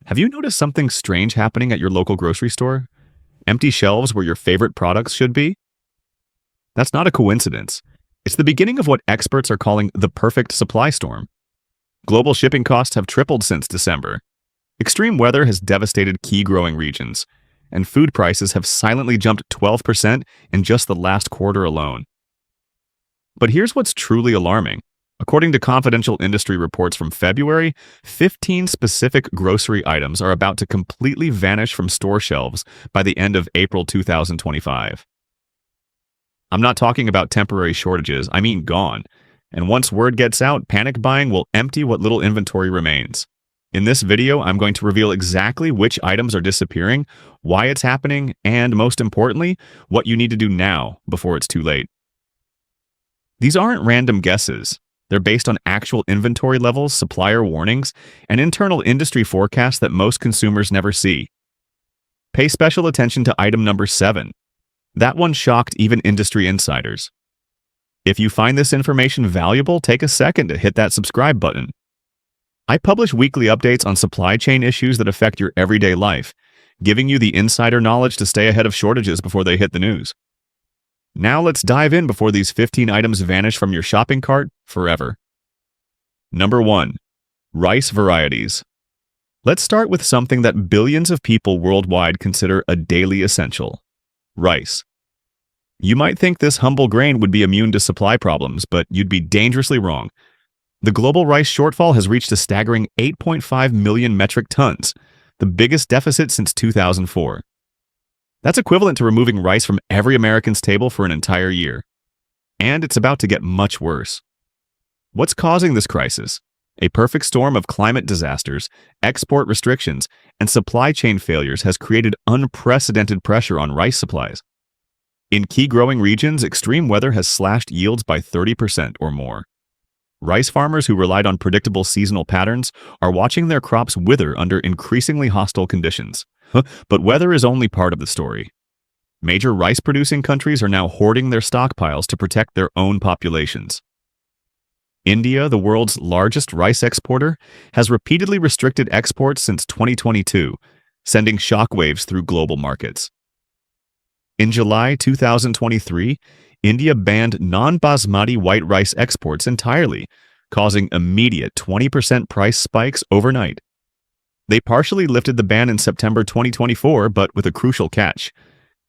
Have you noticed something strange happening at your local grocery store? Empty shelves where your favorite products should be? That's not a coincidence. It's the beginning of what experts are calling the perfect supply storm. Global shipping costs have tripled since December. Extreme weather has devastated key growing regions, and food prices have silently jumped 12% in just the last quarter alone. But here's what's truly alarming. According to confidential industry reports from February, 15 specific grocery items are about to completely vanish from store shelves by the end of April 2025. I'm not talking about temporary shortages, I mean gone. And once word gets out, panic buying will empty what little inventory remains. In this video, I'm going to reveal exactly which items are disappearing, why it's happening, and most importantly, what you need to do now before it's too late. These aren't random guesses. They're based on actual inventory levels, supplier warnings, and internal industry forecasts that most consumers never see. Pay special attention to item number 7. That one shocked even industry insiders. If you find this information valuable, take a second to hit that subscribe button. I publish weekly updates on supply chain issues that affect your everyday life, giving you the insider knowledge to stay ahead of shortages before they hit the news. Now let's dive in before these 15 items vanish from your shopping cart forever. Number 1. Rice varieties. Let's start with something that billions of people worldwide consider a daily essential: rice. You might think this humble grain would be immune to supply problems, but you'd be dangerously wrong. The global rice shortfall has reached a staggering 8.5 million metric tons, the biggest deficit since 2004. That's equivalent to removing rice from every American's table for an entire year. And it's about to get much worse. What's causing this crisis? A perfect storm of climate disasters, export restrictions, and supply chain failures has created unprecedented pressure on rice supplies. In key growing regions, extreme weather has slashed yields by 30% or more. Rice farmers who relied on predictable seasonal patterns are watching their crops wither under increasingly hostile conditions. But weather is only part of the story. Major rice-producing countries are now hoarding their stockpiles to protect their own populations. India, the world's largest rice exporter, has repeatedly restricted exports since 2022, sending shockwaves through global markets. In July 2023, India banned non-basmati white rice exports entirely, causing immediate 20% price spikes overnight. They partially lifted the ban in September 2024, but with a crucial catch.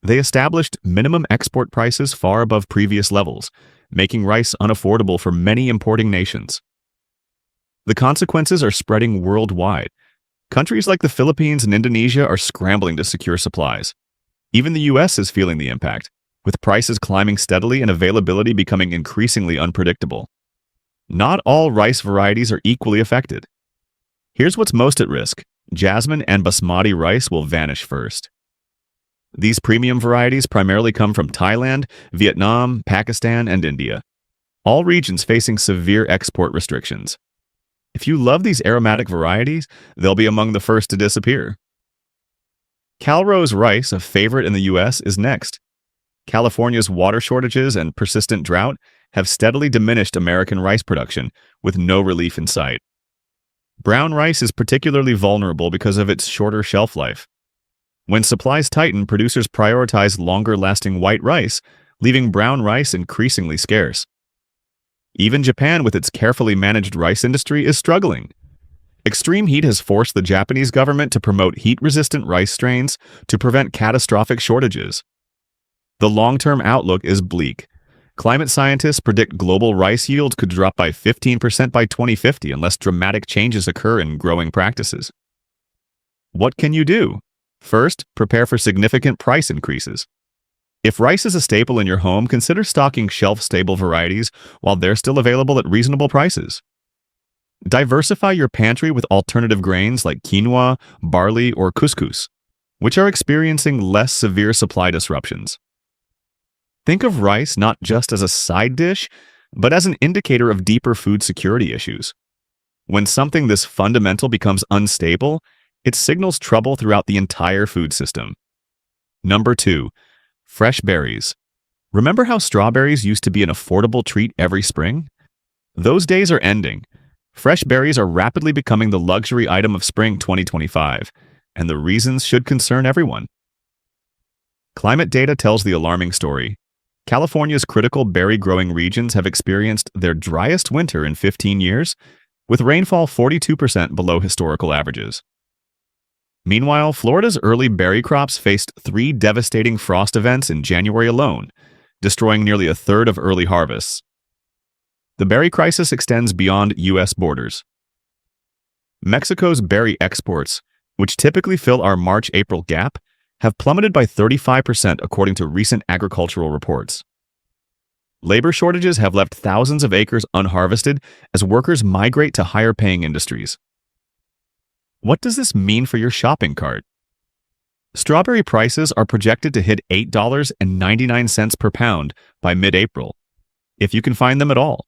They established minimum export prices far above previous levels, making rice unaffordable for many importing nations. The consequences are spreading worldwide. Countries like the Philippines and Indonesia are scrambling to secure supplies. Even the US is feeling the impact, with prices climbing steadily and availability becoming increasingly unpredictable. Not all rice varieties are equally affected. Here's what's most at risk. Jasmine and basmati rice will vanish first. These premium varieties primarily come from Thailand, Vietnam, Pakistan, and India, all regions facing severe export restrictions. If you love these aromatic varieties, they'll be among the first to disappear. Calrose rice, a favorite in the US, is next. California's water shortages and persistent drought have steadily diminished American rice production, with no relief in sight. Brown rice is particularly vulnerable because of its shorter shelf life. When supplies tighten, producers prioritize longer-lasting white rice, leaving brown rice increasingly scarce. Even Japan, with its carefully managed rice industry, is struggling. Extreme heat has forced the Japanese government to promote heat-resistant rice strains to prevent catastrophic shortages. The long-term outlook is bleak. Climate scientists predict global rice yields could drop by 15% by 2050 unless dramatic changes occur in growing practices. What can you do? First, prepare for significant price increases. If rice is a staple in your home, consider stocking shelf-stable varieties while they're still available at reasonable prices. Diversify your pantry with alternative grains like quinoa, barley, or couscous, which are experiencing less severe supply disruptions. Think of rice not just as a side dish, but as an indicator of deeper food security issues. When something this fundamental becomes unstable, it signals trouble throughout the entire food system. Number 2. Fresh berries. Remember how strawberries used to be an affordable treat every spring? Those days are ending. Fresh berries are rapidly becoming the luxury item of spring 2025, and the reasons should concern everyone. Climate data tells the alarming story. California's critical berry-growing regions have experienced their driest winter in 15 years, with rainfall 42% below historical averages. Meanwhile, Florida's early berry crops faced 3 devastating frost events in January alone, destroying nearly a third of early harvests. The berry crisis extends beyond U.S. borders. Mexico's berry exports, which typically fill our March-April gap, have plummeted by 35% according to recent agricultural reports. Labor shortages have left thousands of acres unharvested as workers migrate to higher-paying industries. What does this mean for your shopping cart? Strawberry prices are projected to hit $8.99 per pound by mid-April, if you can find them at all.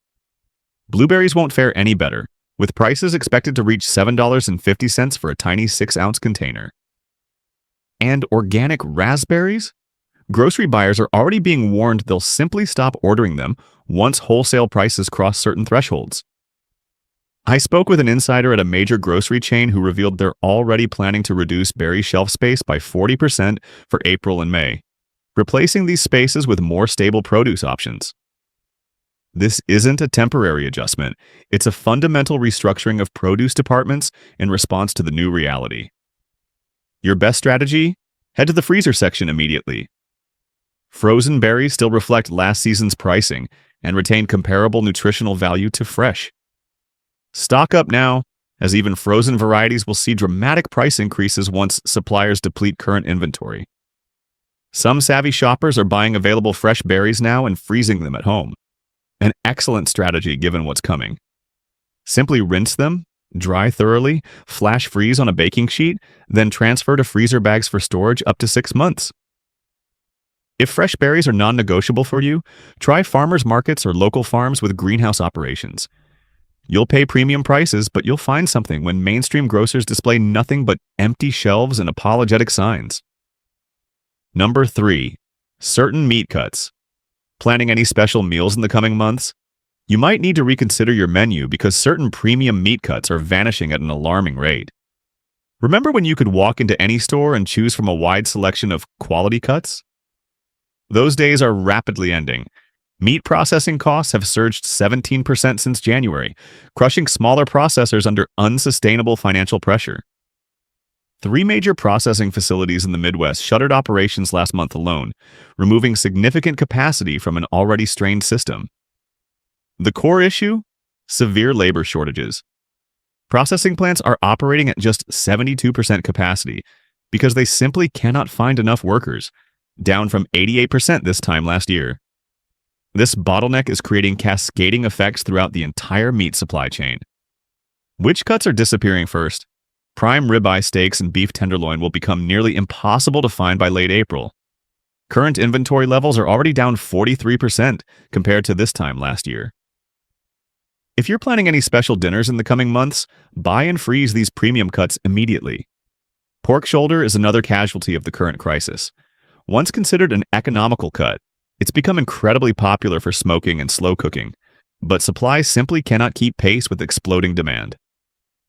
Blueberries won't fare any better, with prices expected to reach $7.50 for a tiny 6-ounce container. And organic raspberries? Grocery buyers are already being warned they'll simply stop ordering them once wholesale prices cross certain thresholds. I spoke with an insider at a major grocery chain who revealed they're already planning to reduce berry shelf space by 40% for April and May, replacing these spaces with more stable produce options. This isn't a temporary adjustment, it's a fundamental restructuring of produce departments in response to the new reality. Your best strategy? Head to the freezer section immediately. Frozen berries still reflect last season's pricing and retain comparable nutritional value to fresh. Stock up now, as even frozen varieties will see dramatic price increases once suppliers deplete current inventory. Some savvy shoppers are buying available fresh berries now and freezing them at home. An excellent strategy given what's coming. Simply rinse them, dry thoroughly, flash freeze on a baking sheet, then transfer to freezer bags for storage up to 6 months. If fresh berries are non-negotiable for you, try farmers markets or local farms with greenhouse operations. You'll pay premium prices, but you'll find something when mainstream grocers display nothing but empty shelves and apologetic signs. Number 3. Certain meat cuts. Planning any special meals in the coming months? You might need to reconsider your menu because certain premium meat cuts are vanishing at an alarming rate. Remember when you could walk into any store and choose from a wide selection of quality cuts? Those days are rapidly ending. Meat processing costs have surged 17% since January, crushing smaller processors under unsustainable financial pressure. 3 major processing facilities in the Midwest shuttered operations last month alone, removing significant capacity from an already strained system. The core issue? Severe labor shortages. Processing plants are operating at just 72% capacity because they simply cannot find enough workers, down from 88% this time last year. This bottleneck is creating cascading effects throughout the entire meat supply chain. Which cuts are disappearing first? Prime ribeye steaks and beef tenderloin will become nearly impossible to find by late April. Current inventory levels are already down 43% compared to this time last year. If you're planning any special dinners in the coming months, buy and freeze these premium cuts immediately. Pork shoulder is another casualty of the current crisis. Once considered an economical cut, it's become incredibly popular for smoking and slow cooking, but supply simply cannot keep pace with exploding demand.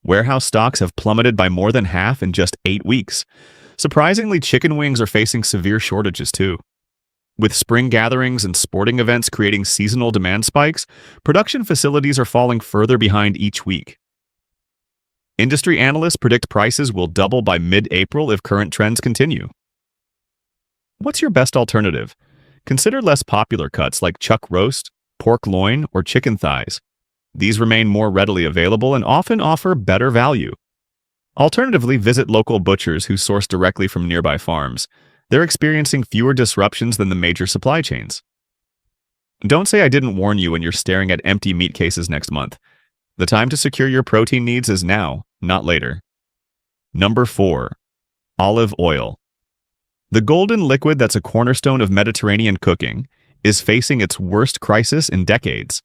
Warehouse stocks have plummeted by more than half in just 8 weeks. Surprisingly, chicken wings are facing severe shortages too. With spring gatherings and sporting events creating seasonal demand spikes, production facilities are falling further behind each week. Industry analysts predict prices will double by mid-April if current trends continue. What's your best alternative? Consider less popular cuts like chuck roast, pork loin, or chicken thighs. These remain more readily available and often offer better value. Alternatively, visit local butchers who source directly from nearby farms. They're experiencing fewer disruptions than the major supply chains. Don't say I didn't warn you when you're staring at empty meat cases next month. The time to secure your protein needs is now, not later. Number 4. Olive oil. The golden liquid that's a cornerstone of Mediterranean cooking is facing its worst crisis in decades.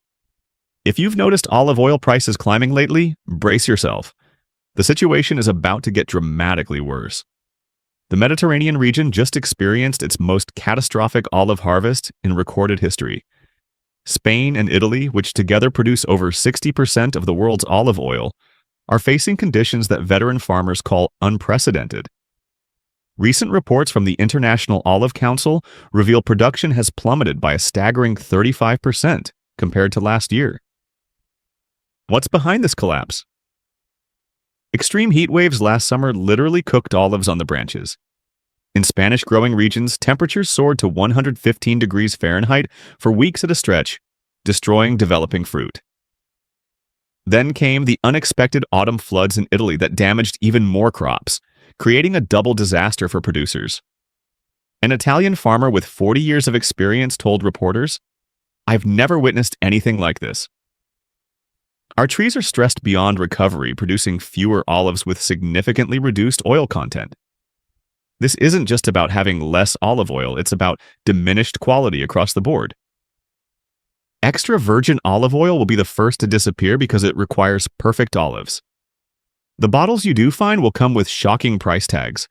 If you've noticed olive oil prices climbing lately, brace yourself. The situation is about to get dramatically worse. The Mediterranean region just experienced its most catastrophic olive harvest in recorded history. Spain and Italy, which together produce over 60% of the world's olive oil, are facing conditions that veteran farmers call unprecedented. Recent reports from the International Olive Council reveal production has plummeted by a staggering 35% compared to last year. What's behind this collapse? Extreme heat waves last summer literally cooked olives on the branches. In Spanish-growing regions, temperatures soared to 115 degrees Fahrenheit for weeks at a stretch, destroying developing fruit. Then came the unexpected autumn floods in Italy that damaged even more crops, creating a double disaster for producers. An Italian farmer with 40 years of experience told reporters, "I've never witnessed anything like this. Our trees are stressed beyond recovery, producing fewer olives with significantly reduced oil content. This isn't just about having less olive oil, it's about diminished quality across the board. Extra virgin olive oil will be the first to disappear because it requires perfect olives. The bottles you do find will come with shocking price tags.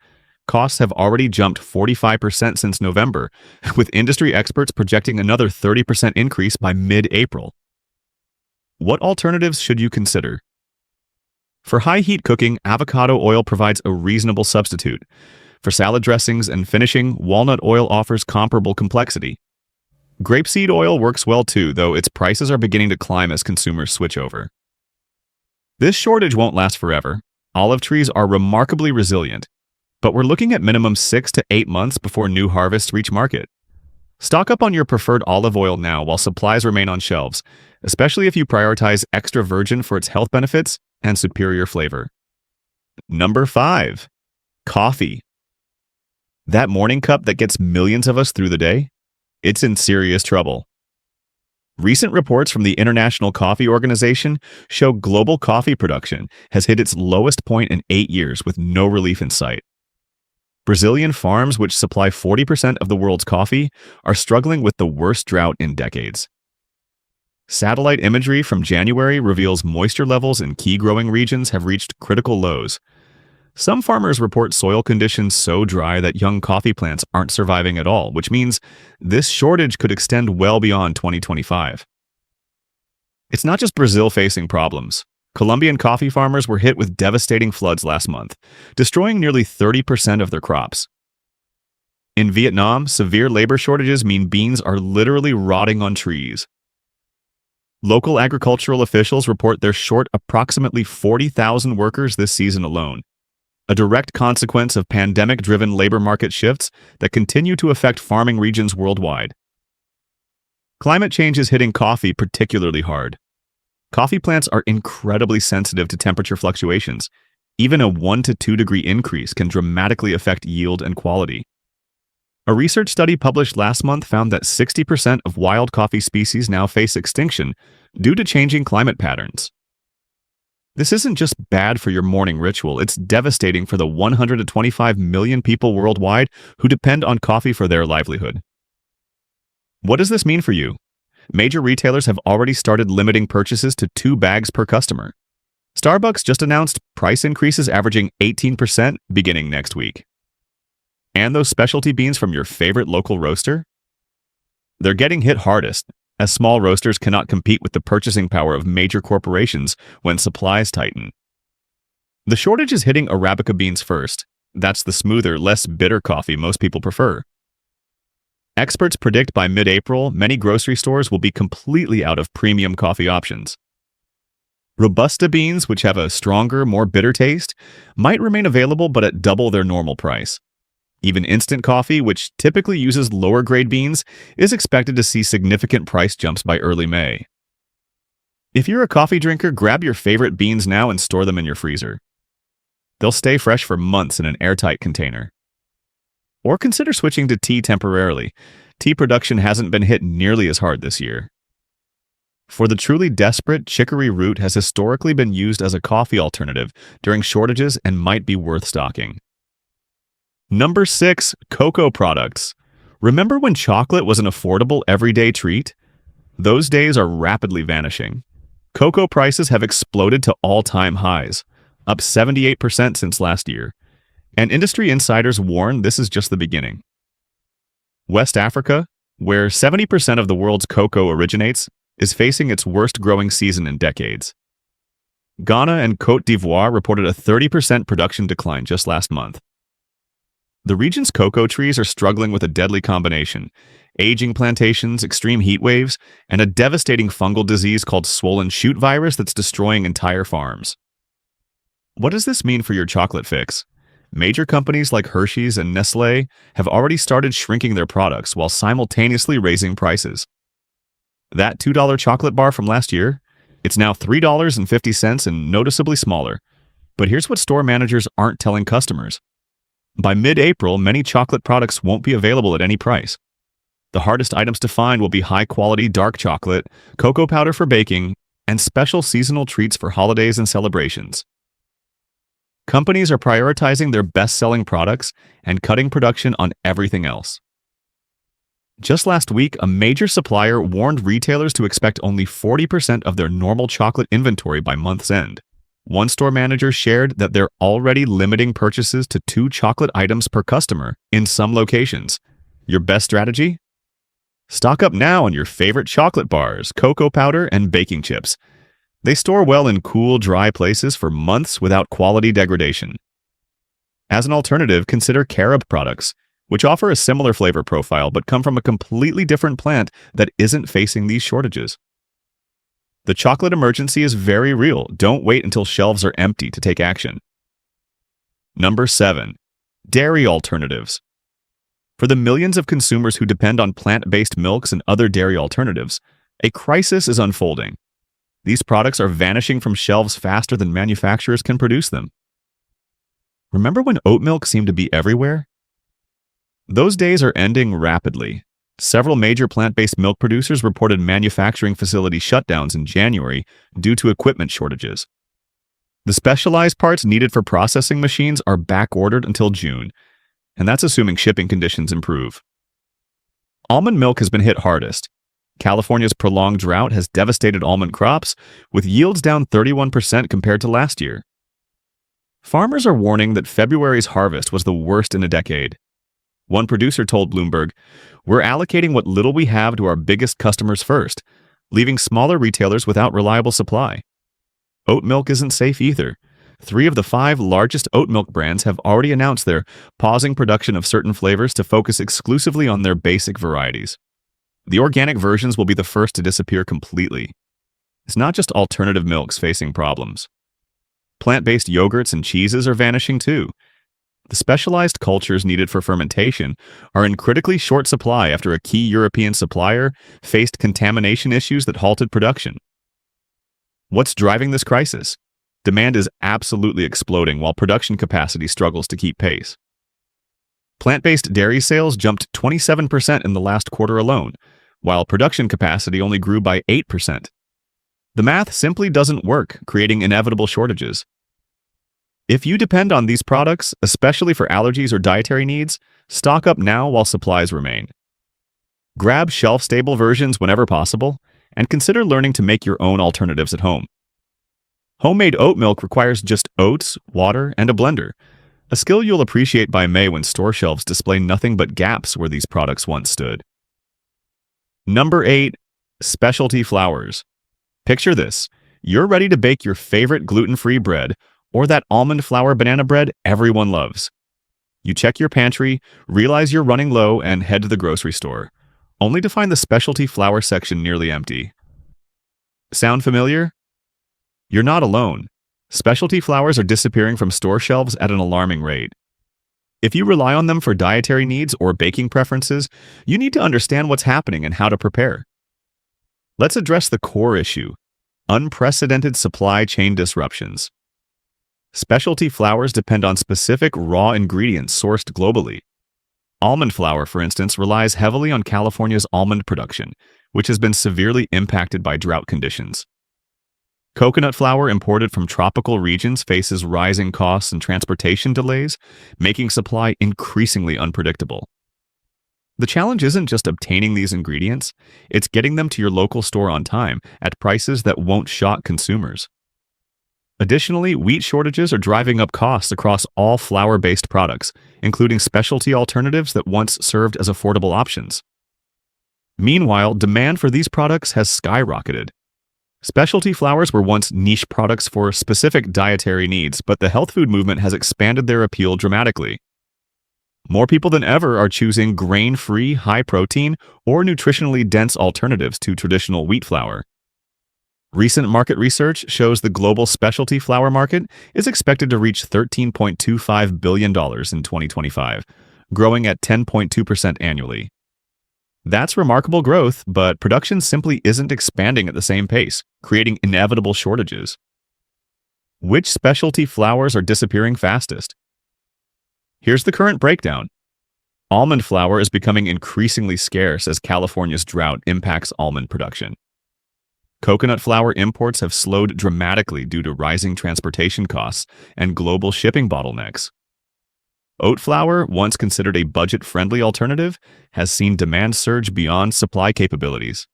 Costs have already jumped 45% since November, with industry experts projecting another 30% increase by mid-April. What alternatives should you consider? For high-heat cooking, avocado oil provides a reasonable substitute. For salad dressings and finishing, walnut oil offers comparable complexity. Grapeseed oil works well too, though its prices are beginning to climb as consumers switch over. This shortage won't last forever. Olive trees are remarkably resilient, but we're looking at minimum 6 to 8 months before new harvests reach market. Stock up on your preferred olive oil now while supplies remain on shelves, especially if you prioritize extra virgin for its health benefits and superior flavor. Number 5. Coffee. That morning cup that gets millions of us through the day? It's in serious trouble. Recent reports from the International Coffee Organization show global coffee production has hit its lowest point in 8 years with no relief in sight. Brazilian farms, which supply 40% of the world's coffee, are struggling with the worst drought in decades. Satellite imagery from January reveals moisture levels in key growing regions have reached critical lows. Some farmers report soil conditions so dry that young coffee plants aren't surviving at all, which means this shortage could extend well beyond 2025. It's not just Brazil facing problems. Colombian coffee farmers were hit with devastating floods last month, destroying nearly 30% of their crops. In Vietnam, severe labor shortages mean beans are literally rotting on trees. Local agricultural officials report they're short approximately 40,000 workers this season alone, a direct consequence of pandemic-driven labor market shifts that continue to affect farming regions worldwide. Climate change is hitting coffee particularly hard. Coffee plants are incredibly sensitive to temperature fluctuations. Even a 1 to 2 degree increase can dramatically affect yield and quality. A research study published last month found that 60% of wild coffee species now face extinction due to changing climate patterns. This isn't just bad for your morning ritual, it's devastating for the 125 million people worldwide who depend on coffee for their livelihood. What does this mean for you? Major retailers have already started limiting purchases to 2 bags per customer. Starbucks just announced price increases averaging 18% beginning next week. And those specialty beans from your favorite local roaster? They're getting hit hardest, as small roasters cannot compete with the purchasing power of major corporations when supplies tighten. The shortage is hitting Arabica beans first. That's the smoother, less bitter coffee most people prefer. Experts predict by mid-April, many grocery stores will be completely out of premium coffee options. Robusta beans, which have a stronger, more bitter taste, might remain available but at double their normal price. Even instant coffee, which typically uses lower-grade beans, is expected to see significant price jumps by early May. If you're a coffee drinker, grab your favorite beans now and store them in your freezer. They'll stay fresh for months in an airtight container. Or consider switching to tea temporarily. Tea production hasn't been hit nearly as hard this year. For the truly desperate, chicory root has historically been used as a coffee alternative during shortages and might be worth stocking. Number 6, cocoa products. Remember when chocolate was an affordable everyday treat? Those days are rapidly vanishing. Cocoa prices have exploded to all-time highs, up 78% since last year. And industry insiders warn this is just the beginning. West Africa, where 70% of the world's cocoa originates, is facing its worst growing season in decades. Ghana and Côte d'Ivoire reported a 30% production decline just last month. The region's cocoa trees are struggling with a deadly combination: aging plantations, extreme heat waves, and a devastating fungal disease called swollen shoot virus that's destroying entire farms. What does this mean for your chocolate fix? Major companies like Hershey's and Nestlé have already started shrinking their products while simultaneously raising prices. That $2 chocolate bar from last year? It's now $3.50 and noticeably smaller. But here's what store managers aren't telling customers. By mid-April, many chocolate products won't be available at any price. The hardest items to find will be high-quality dark chocolate, cocoa powder for baking, and special seasonal treats for holidays and celebrations. Companies are prioritizing their best-selling products and cutting production on everything else. Just last week, a major supplier warned retailers to expect only 40% of their normal chocolate inventory by month's end. One store manager shared that they're already limiting purchases to 2 chocolate items per customer in some locations. Your best strategy? Stock up now on your favorite chocolate bars, cocoa powder, and baking chips. They store well in cool, dry places for months without quality degradation. As an alternative, consider carob products, which offer a similar flavor profile but come from a completely different plant that isn't facing these shortages. The chocolate emergency is very real. Don't wait until shelves are empty to take action. Number 7. Dairy alternatives. For the millions of consumers who depend on plant-based milks and other dairy alternatives, a crisis is unfolding. These products are vanishing from shelves faster than manufacturers can produce them. Remember when oat milk seemed to be everywhere? Those days are ending rapidly. Several major plant-based milk producers reported manufacturing facility shutdowns in January due to equipment shortages. The specialized parts needed for processing machines are back-ordered until June, and that's assuming shipping conditions improve. Almond milk has been hit hardest. California's prolonged drought has devastated almond crops, with yields down 31% compared to last year. Farmers are warning that February's harvest was the worst in a decade. One producer told Bloomberg, "We're allocating what little we have to our biggest customers first, leaving smaller retailers without reliable supply." Oat milk isn't safe either. 3 of the 5 largest oat milk brands have already announced they're pausing production of certain flavors to focus exclusively on their basic varieties. The organic versions will be the first to disappear completely. It's not just alternative milks facing problems. Plant-based yogurts and cheeses are vanishing too. The specialized cultures needed for fermentation are in critically short supply after a key European supplier faced contamination issues that halted production. What's driving this crisis? Demand is absolutely exploding while production capacity struggles to keep pace. Plant-based dairy sales jumped 27% in the last quarter alone, while production capacity only grew by 8%. The math simply doesn't work, creating inevitable shortages. If you depend on these products, especially for allergies or dietary needs, stock up now while supplies remain. Grab shelf-stable versions whenever possible, and consider learning to make your own alternatives at home. Homemade oat milk requires just oats, water, and a blender, a skill you'll appreciate by May when store shelves display nothing but gaps where these products once stood. Number 8. Specialty flours. Picture this. You're ready to bake your favorite gluten-free bread, or that almond flour banana bread everyone loves. You check your pantry, realize you're running low, and head to the grocery store, only to find the specialty flour section nearly empty. Sound familiar? You're not alone. Specialty flours are disappearing from store shelves at an alarming rate. If you rely on them for dietary needs or baking preferences, you need to understand what's happening and how to prepare. Let's address the core issue: unprecedented supply chain disruptions. Specialty flours depend on specific raw ingredients sourced globally. Almond flour, for instance, relies heavily on California's almond production, which has been severely impacted by drought conditions. Coconut flour imported from tropical regions faces rising costs and transportation delays, making supply increasingly unpredictable. The challenge isn't just obtaining these ingredients, it's getting them to your local store on time at prices that won't shock consumers. Additionally, wheat shortages are driving up costs across all flour-based products, including specialty alternatives that once served as affordable options. Meanwhile, demand for these products has skyrocketed. Specialty flours were once niche products for specific dietary needs, but the health food movement has expanded their appeal dramatically. More people than ever are choosing grain-free, high-protein, or nutritionally dense alternatives to traditional wheat flour. Recent market research shows the global specialty flour market is expected to reach $13.25 billion in 2025, growing at 10.2% annually. That's remarkable growth, but production simply isn't expanding at the same pace, creating inevitable shortages. Which specialty flours are disappearing fastest? Here's the current breakdown. Almond flour is becoming increasingly scarce as California's drought impacts almond production. Coconut flour imports have slowed dramatically due to rising transportation costs and global shipping bottlenecks. Oat flour, once considered a budget-friendly alternative, has seen demand surge beyond supply capabilities.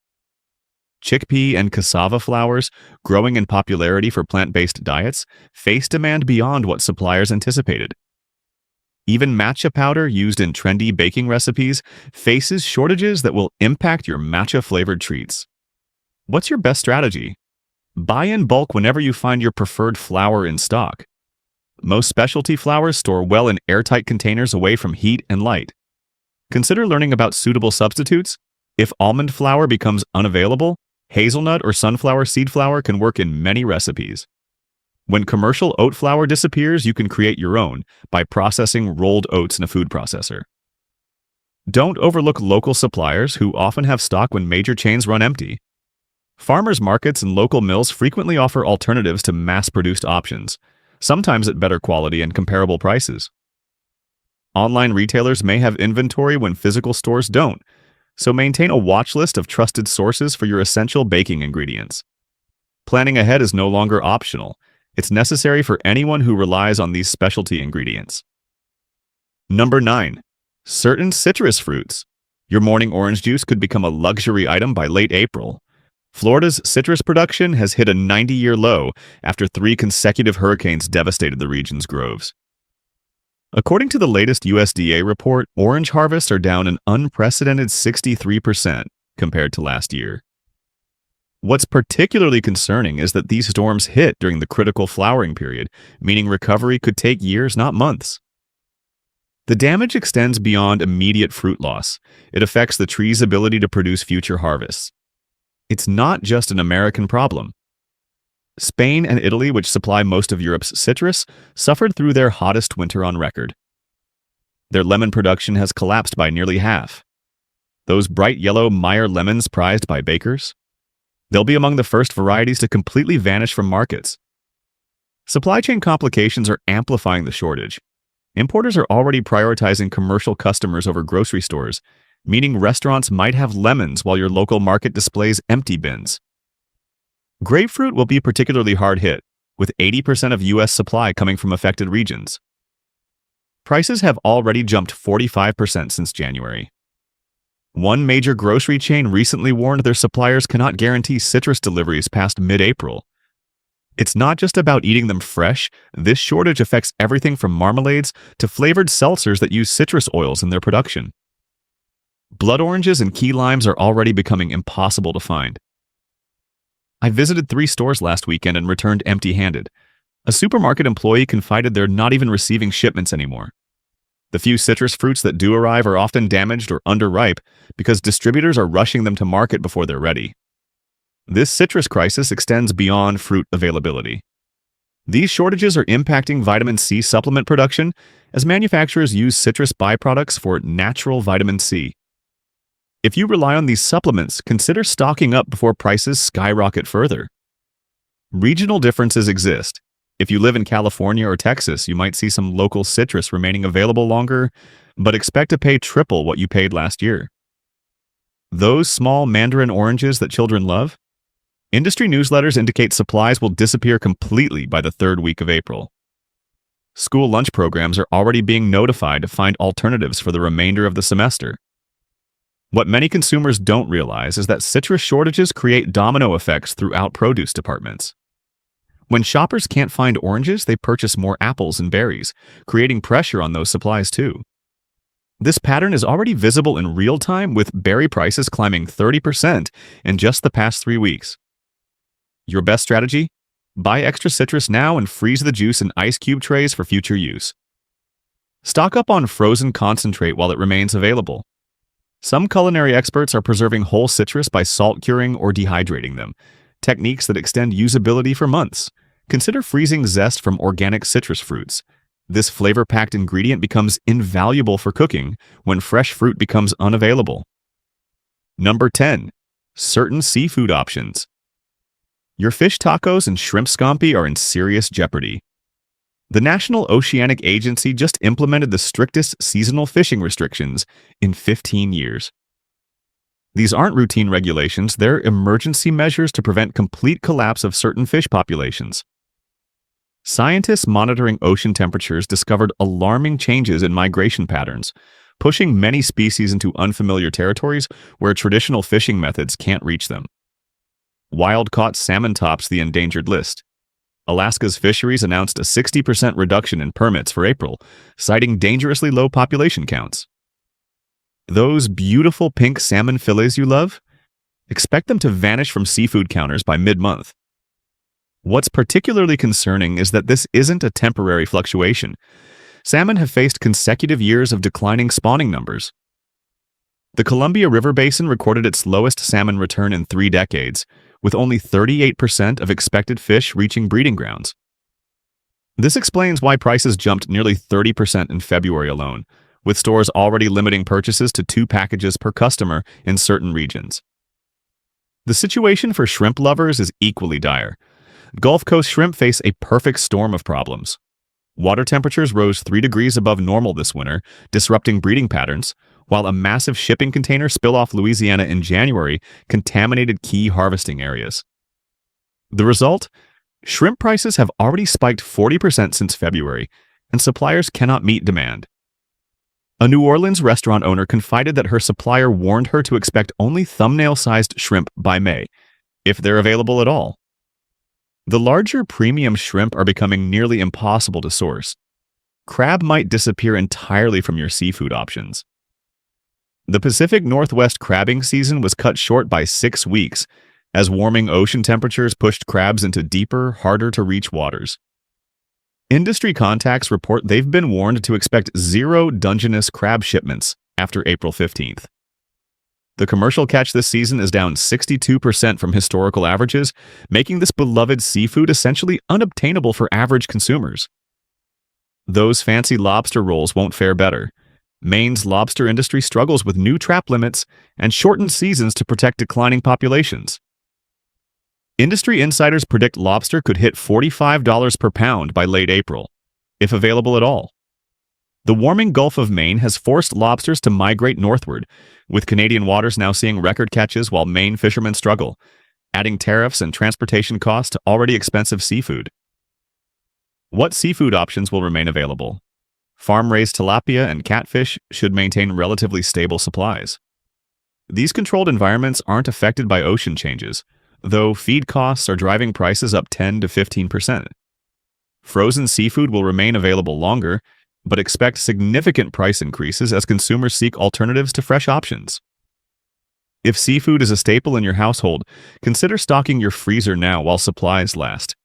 Chickpea and cassava flours, growing in popularity for plant-based diets, face demand beyond what suppliers anticipated. Even matcha powder used in trendy baking recipes faces shortages that will impact your matcha-flavored treats. What's your best strategy? Buy in bulk whenever you find your preferred flour in stock. Most specialty flours store well in airtight containers away from heat and light. Consider learning about suitable substitutes. If almond flour becomes unavailable, hazelnut or sunflower seed flour can work in many recipes. When commercial oat flour disappears, you can create your own by processing rolled oats in a food processor. Don't overlook local suppliers who often have stock when major chains run empty. Farmers markets and local mills frequently offer alternatives to mass-produced options, sometimes at better quality and comparable prices. Online retailers may have inventory when physical stores don't, so maintain a watch list of trusted sources for your essential baking ingredients. Planning ahead is no longer optional. It's necessary for anyone who relies on these specialty ingredients. Number 9. Certain citrus fruits. Your morning orange juice could become a luxury item by late April. Florida's citrus production has hit a 90-year low after 3 consecutive hurricanes devastated the region's groves. According to the latest USDA report, orange harvests are down an unprecedented 63% compared to last year. What's particularly concerning is that these storms hit during the critical flowering period, meaning recovery could take years, not months. The damage extends beyond immediate fruit loss. It affects the tree's ability to produce future harvests. It's not just an American problem. Spain and Italy, which supply most of Europe's citrus, suffered through their hottest winter on record. Their lemon production has collapsed by nearly half. Those bright yellow Meyer lemons prized by bakers? They'll be among the first varieties to completely vanish from markets. Supply chain complications are amplifying the shortage. Importers are already prioritizing commercial customers over grocery stores, meaning restaurants might have lemons while your local market displays empty bins. Grapefruit will be particularly hard hit, with 80% of U.S. supply coming from affected regions. Prices have already jumped 45% since January. One major grocery chain recently warned their suppliers cannot guarantee citrus deliveries past mid-April. It's not just about eating them fresh. This shortage affects everything from marmalades to flavored seltzers that use citrus oils in their production. Blood oranges and key limes are already becoming impossible to find. I visited 3 stores last weekend and returned empty-handed. A supermarket employee confided they're not even receiving shipments anymore. The few citrus fruits that do arrive are often damaged or underripe because distributors are rushing them to market before they're ready. This citrus crisis extends beyond fruit availability. These shortages are impacting vitamin C supplement production as manufacturers use citrus byproducts for natural vitamin C. If you rely on these supplements, consider stocking up before prices skyrocket further. Regional differences exist. If you live in California or Texas, you might see some local citrus remaining available longer, but expect to pay triple what you paid last year. Those small mandarin oranges that children love? Industry newsletters indicate supplies will disappear completely by the 3rd week of April. School lunch programs are already being notified to find alternatives for the remainder of the semester. What many consumers don't realize is that citrus shortages create domino effects throughout produce departments. When shoppers can't find oranges, they purchase more apples and berries, creating pressure on those supplies too. This pattern is already visible in real time, with berry prices climbing 30% in just the past 3 weeks. Your best strategy? Buy extra citrus now and freeze the juice in ice cube trays for future use. Stock up on frozen concentrate while it remains available. Some culinary experts are preserving whole citrus by salt curing or dehydrating them, techniques that extend usability for months. Consider freezing zest from organic citrus fruits. This flavor-packed ingredient becomes invaluable for cooking when fresh fruit becomes unavailable. Number 10. Certain seafood options. Your fish tacos and shrimp scampi are in serious jeopardy. The National Oceanic Agency just implemented the strictest seasonal fishing restrictions in 15 years. These aren't routine regulations, they're emergency measures to prevent complete collapse of certain fish populations. Scientists monitoring ocean temperatures discovered alarming changes in migration patterns, pushing many species into unfamiliar territories where traditional fishing methods can't reach them. Wild-caught salmon tops the endangered list. Alaska's fisheries announced a 60% reduction in permits for April, citing dangerously low population counts. Those beautiful pink salmon fillets you love? Expect them to vanish from seafood counters by mid-month. What's particularly concerning is that this isn't a temporary fluctuation. Salmon have faced consecutive years of declining spawning numbers. The Columbia River Basin recorded its lowest salmon return in 3 decades, with only 38% of expected fish reaching breeding grounds. This explains why prices jumped nearly 30% in February alone, with stores already limiting purchases to 2 packages per customer in certain regions. The situation for shrimp lovers is equally dire. Gulf Coast shrimp face a perfect storm of problems. Water temperatures rose 3 degrees above normal this winter, disrupting breeding patterns, while a massive shipping container spill off Louisiana in January contaminated key harvesting areas. The result? Shrimp prices have already spiked 40% since February, and suppliers cannot meet demand. A New Orleans restaurant owner confided that her supplier warned her to expect only thumbnail-sized shrimp by May, if they're available at all. The larger premium shrimp are becoming nearly impossible to source. Crab might disappear entirely from your seafood options. The Pacific Northwest crabbing season was cut short by 6 weeks, as warming ocean temperatures pushed crabs into deeper, harder-to-reach waters. Industry contacts report they've been warned to expect 0 Dungeness crab shipments after April 15th. The commercial catch this season is down 62% from historical averages, making this beloved seafood essentially unobtainable for average consumers. Those fancy lobster rolls won't fare better. Maine's lobster industry struggles with new trap limits and shortened seasons to protect declining populations. Industry insiders predict lobster could hit $45 per pound by late April, if available at all. The warming Gulf of Maine has forced lobsters to migrate northward, with Canadian waters now seeing record catches while Maine fishermen struggle, adding tariffs and transportation costs to already expensive seafood. What seafood options will remain available? Farm-raised tilapia and catfish should maintain relatively stable supplies. These controlled environments aren't affected by ocean changes, though feed costs are driving prices up 10 to 15%. Frozen seafood will remain available longer, but expect significant price increases as consumers seek alternatives to fresh options. If seafood is a staple in your household, consider stocking your freezer now while supplies last.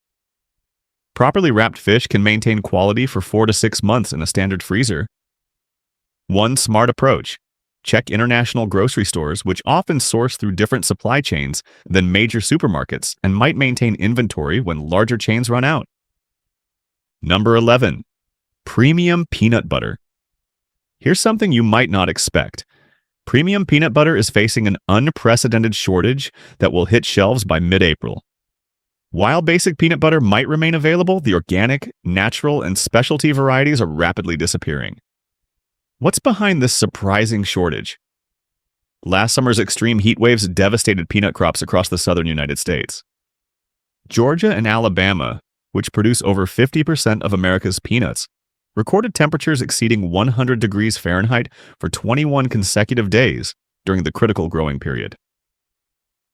Properly wrapped fish can maintain quality for 4 to 6 months in a standard freezer. One smart approach: check international grocery stores, which often source through different supply chains than major supermarkets and might maintain inventory when larger chains run out. Number 11. Premium peanut butter. Here's something you might not expect. Premium peanut butter is facing an unprecedented shortage that will hit shelves by mid-April. While basic peanut butter might remain available, the organic, natural, and specialty varieties are rapidly disappearing. What's behind this surprising shortage? Last summer's extreme heat waves devastated peanut crops across the southern United States. Georgia and Alabama, which produce over 50% of America's peanuts, recorded temperatures exceeding 100 degrees Fahrenheit for 21 consecutive days during the critical growing period.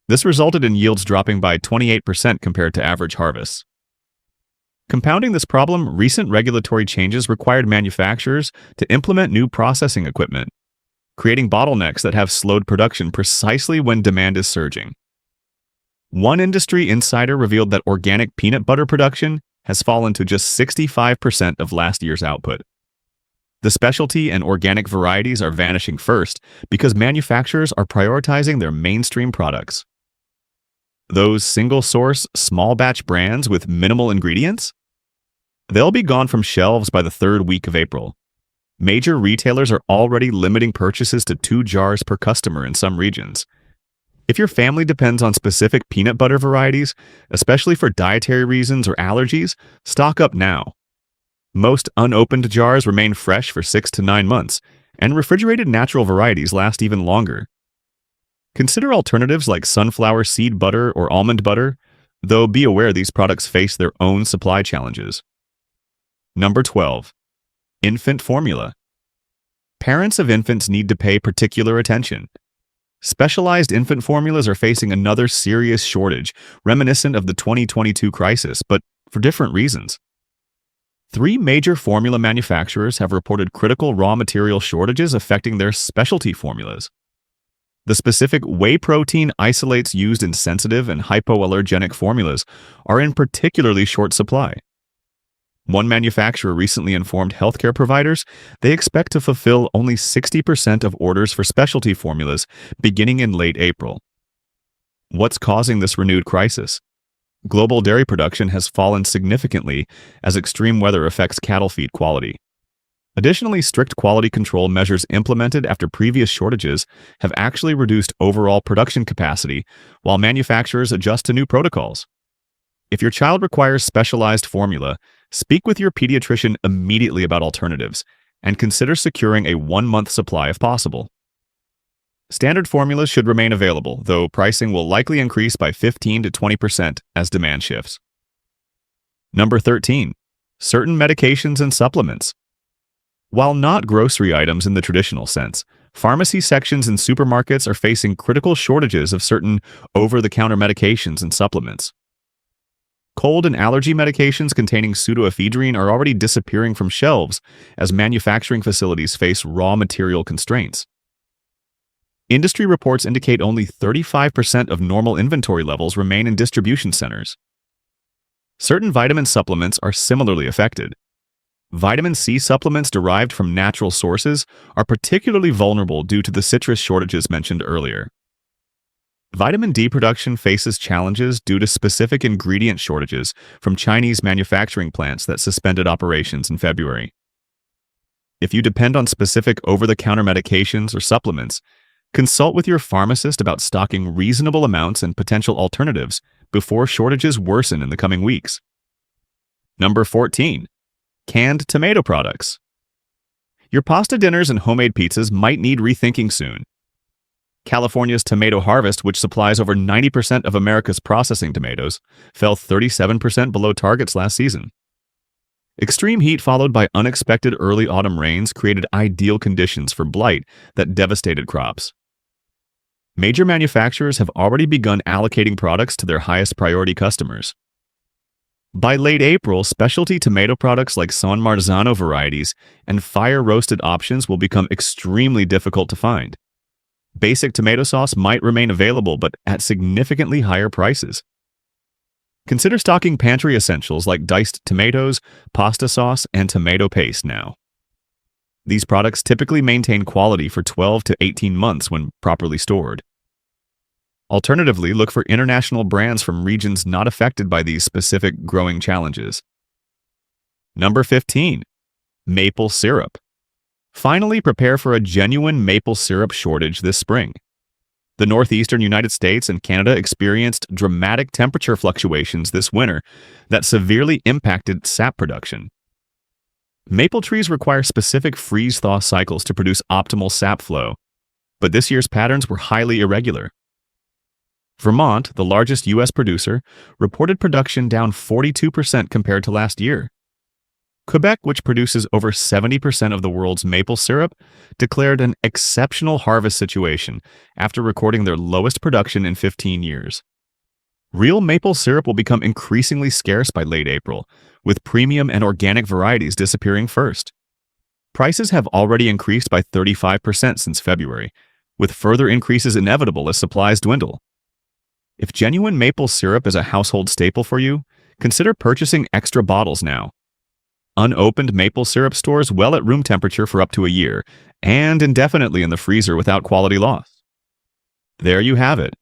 This resulted in yields dropping by 28% compared to average harvests. Compounding this problem, recent regulatory changes required manufacturers to implement new processing equipment, creating bottlenecks that have slowed production precisely when demand is surging. One industry insider revealed that organic peanut butter production has fallen to just 65% of last year's output. The specialty and organic varieties are vanishing first because manufacturers are prioritizing their mainstream products. Those single-source, small-batch brands with minimal ingredients? They'll be gone from shelves by the third week of April. Major retailers are already limiting purchases to 2 jars per customer in some regions. If your family depends on specific peanut butter varieties, especially for dietary reasons or allergies, stock up now. Most unopened jars remain fresh for 6 to 9 months, and refrigerated natural varieties last even longer. Consider alternatives like sunflower seed butter or almond butter, though be aware these products face their own supply challenges. Number 12. Infant formula. Parents of infants need to pay particular attention. Specialized infant formulas are facing another serious shortage, reminiscent of the 2022 crisis, but for different reasons. 3 major formula manufacturers have reported critical raw material shortages affecting their specialty formulas. The specific whey protein isolates used in sensitive and hypoallergenic formulas are in particularly short supply. One manufacturer recently informed healthcare providers they expect to fulfill only 60% of orders for specialty formulas beginning in late April. What's causing this renewed crisis? Global dairy production has fallen significantly as extreme weather affects cattle feed quality. Additionally, strict quality control measures implemented after previous shortages have actually reduced overall production capacity while manufacturers adjust to new protocols. If your child requires specialized formula, speak with your pediatrician immediately about alternatives and consider securing a 1-month supply if possible. Standard formulas should remain available, though pricing will likely increase by 15 to 20% as demand shifts. Number 13. Certain medications and supplements. While not grocery items in the traditional sense, pharmacy sections in supermarkets are facing critical shortages of certain over-the-counter medications and supplements. Cold and allergy medications containing pseudoephedrine are already disappearing from shelves as manufacturing facilities face raw material constraints. Industry reports indicate only 35% of normal inventory levels remain in distribution centers. Certain vitamin supplements are similarly affected. Vitamin C supplements derived from natural sources are particularly vulnerable due to the citrus shortages mentioned earlier. Vitamin D production faces challenges due to specific ingredient shortages from Chinese manufacturing plants that suspended operations in February. If you depend on specific over-the-counter medications or supplements, consult with your pharmacist about stocking reasonable amounts and potential alternatives before shortages worsen in the coming weeks. Number 14. Canned tomato products. Your pasta dinners and homemade pizzas might need rethinking soon. California's tomato harvest, which supplies over 90% of America's processing tomatoes, fell 37% below targets last season. Extreme heat followed by unexpected early autumn rains created ideal conditions for blight that devastated crops. Major manufacturers have already begun allocating products to their highest priority customers. By late April, specialty tomato products like San Marzano varieties and fire-roasted options will become extremely difficult to find. Basic tomato sauce might remain available, but at significantly higher prices. Consider stocking pantry essentials like diced tomatoes, pasta sauce, and tomato paste now. These products typically maintain quality for 12 to 18 months when properly stored. Alternatively, look for international brands from regions not affected by these specific growing challenges. Number 15. Maple syrup. Finally, prepare for a genuine maple syrup shortage this spring. The northeastern United States and Canada experienced dramatic temperature fluctuations this winter that severely impacted sap production. Maple trees require specific freeze-thaw cycles to produce optimal sap flow, but this year's patterns were highly irregular. Vermont, the largest U.S. producer, reported production down 42% compared to last year. Quebec, which produces over 70% of the world's maple syrup, declared an exceptional harvest situation after recording their lowest production in 15 years. Real maple syrup will become increasingly scarce by late April, with premium and organic varieties disappearing first. Prices have already increased by 35% since February, with further increases inevitable as supplies dwindle. If genuine maple syrup is a household staple for you, consider purchasing extra bottles now. Unopened maple syrup stores well at room temperature for up to a year, and indefinitely in the freezer without quality loss. There you have it,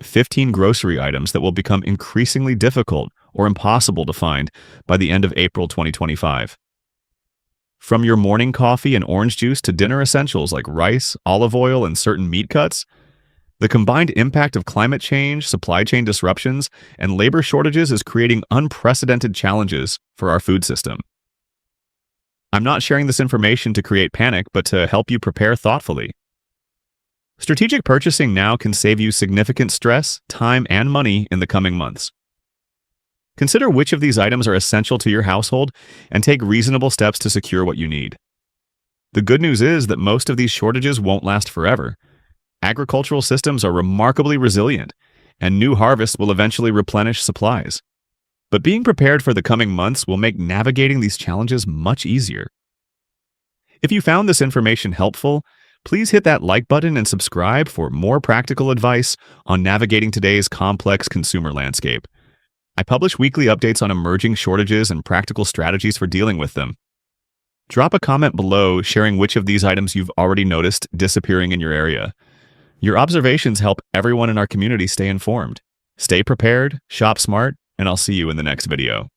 15 grocery items that will become increasingly difficult or impossible to find by the end of April 2025. From your morning coffee and orange juice to dinner essentials like rice, olive oil, and certain meat cuts, the combined impact of climate change, supply chain disruptions, and labor shortages is creating unprecedented challenges for our food system. I'm not sharing this information to create panic, but to help you prepare thoughtfully. Strategic purchasing now can save you significant stress, time, and money in the coming months. Consider which of these items are essential to your household and take reasonable steps to secure what you need. The good news is that most of these shortages won't last forever. Agricultural systems are remarkably resilient, and new harvests will eventually replenish supplies. But being prepared for the coming months will make navigating these challenges much easier. If you found this information helpful, please hit that like button and subscribe for more practical advice on navigating today's complex consumer landscape. I publish weekly updates on emerging shortages and practical strategies for dealing with them. Drop a comment below sharing which of these items you've already noticed disappearing in your area. Your observations help everyone in our community stay informed. Stay prepared, shop smart, and I'll see you in the next video.